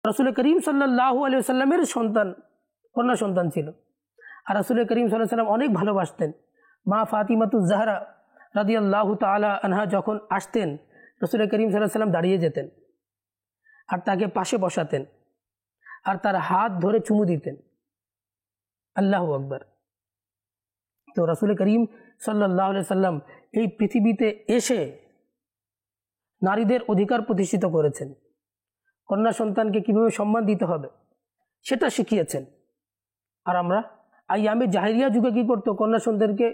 রাসূল করিম সাল্লাল্লাহু আলাইহি ওয়াসাল্লামের সন্তান, কন্যা সন্তান ছিল। আর রাসূল করিম সাল্লাল্লাহু আলাইহি ওয়াসাল্লাম অনেক ভালোবাসতেন। মা ফাতিমাতুজ জাহরা রাদিয়াল্লাহু তাআলা আনহা যখন আসতেন, রাসূল করিম সাল্লাল্লাহু আলাইহি ওয়াসাল্লাম দাঁড়িয়ে যেতেন আর তাকে পাশে বসাতেন আর তার হাত ধরে চুমু দিতেন। আল্লাহু আকবার। তো রাসূল করিম সাল্লাল্লাহু আলাইহি ওয়াসাল্লাম এই পৃথিবীতে এসে নারীদের অধিকার প্রতিষ্ঠিত করেছেন। কন্যা সন্তানকে কিভাবে সম্মান দিতে হবে সেটা শিখিয়েছেন। আর আমরা আইয়ামে জাহেলিয়া যুগে কি করতো, কন্যা সন্তানকে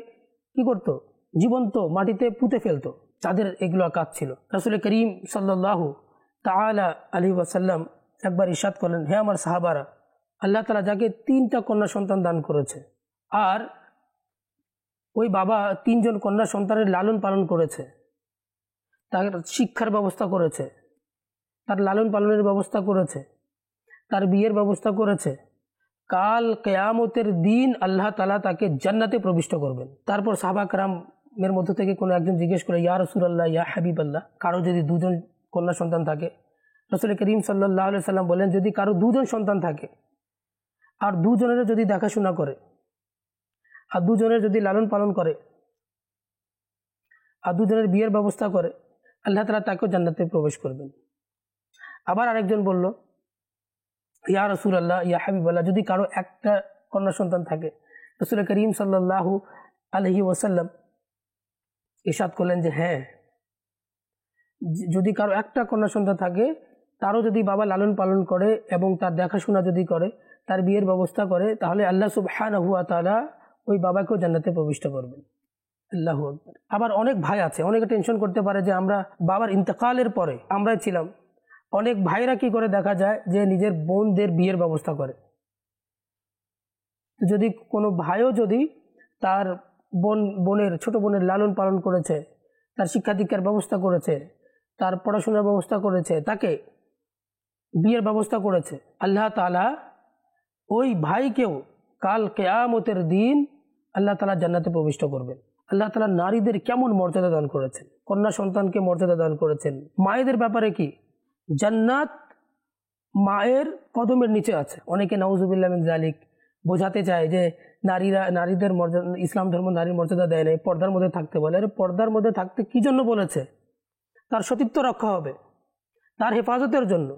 কি করতো, জীবন্ত মাটিতে পুঁতে ফেলতো, যাদের এগুলো কাজ ছিল। রাসূল করিম সাল্লাল্লাহু তাআলা আলাইহি ওয়াসাল্লাম একবার ইরশাদ করলেন, হে আমার সাহাবারা, আল্লাহ তাআলা যাকে 3টা কন্যা সন্তান দান করেছে আর ওই বাবা 3জন কন্যা সন্তানের লালন পালন করেছে, তার শিক্ষার ব্যবস্থা করেছে, তার লালন পালনের ব্যবস্থা করেছে, তার বিয়ের ব্যবস্থা করেছে, কাল কিয়ামতের দিন আল্লাহ তাআলা তাকে জান্নাতে প্রবিষ্ট করবেন। তারপর সাহাবা কেরামের মধ্য থেকে কোনো একজন জিজ্ঞেস করে, ইয়া রাসূলুল্লাহ, ইয়া হাবিবাল্লাহ, কারো যদি 2জন কন্যা সন্তান থাকে? রাসূল করিম সাল্লাল্লাহু আলাইহি ওয়াসাল্লাম বলেন, যদি কারো 2জন সন্তান থাকে আর 2জনের যদি দেখাশোনা করে আর 2জনের যদি লালন পালন করে আর 2জনের বিয়ের ব্যবস্থা করে, আল্লাহ তাআলা তাকেও জান্নাতে প্রবেশ করবেন। আবার আরেকজন বলল, ইয়া রাসূলুল্লাহ, ইয়া হাবিবাল্লাহ, যদি কারো একটা কন্যা সন্তান থাকে? রাসূল করিম সাল্লাল্লাহু আলাইহি ওয়াসাল্লাম ইরশাদ করলেন যে হ্যাঁ, যদি কারো একটা কন্যা সন্তান থাকে, তারও যদি বাবা লালন পালন করে এবং তার দেখাশোনা যদি করে, তার বিয়ের ব্যবস্থা করে, তাহলে আল্লাহ সুবহানাহু ওয়া তাআলা ওই বাবাকেও জান্নাতে প্রবিষ্ট করবেন। আল্লাহু আকবার। আবার অনেক ভাই আছে, অনেকে টেনশন করতে পারে যে আমরা বাবার ইন্তেকালের পরে আমরাই ছিলাম, অনেক ভাইরা কি করে দেখা যায় যে নিজের বোনদের বিয়ের ব্যবস্থা করে। যদি কোনো ভাইও যদি তার বোনের ছোট বোনের লালন পালন করেছে, তার শিক্ষা দীক্ষার ব্যবস্থা করেছে, তার পড়াশোনার ব্যবস্থা করেছে, তাকে বিয়ের ব্যবস্থা করেছে, আল্লাহ তাআলা ওই ভাইকেও কাল কিয়ামতের দিন আল্লাহ তাআলা জান্নাতে প্রবিষ্ট করবেন। আল্লাহ তাআলা নারীদের কেমন মর্যাদা দান করেছেন, কন্যা সন্তানকে মর্যাদা দান করেছেন। মায়েদের ব্যাপারে কি, জান্নাত মায়ের কদমের নিচে আছে। অনেকে নাউজুবিল্লাহ মিন যালিক বোঝাতে চায় যে নারীদের মর্যাদা, ইসলাম ধর্ম নারীর মর্যাদা দেয় না, পর্দার মধ্যে থাকতে বলে। আরে পর্দার মধ্যে থাকতে কি জন্য বলেছে? তার সতীত্ব রক্ষা হবে, তার হেফাজতের জন্য।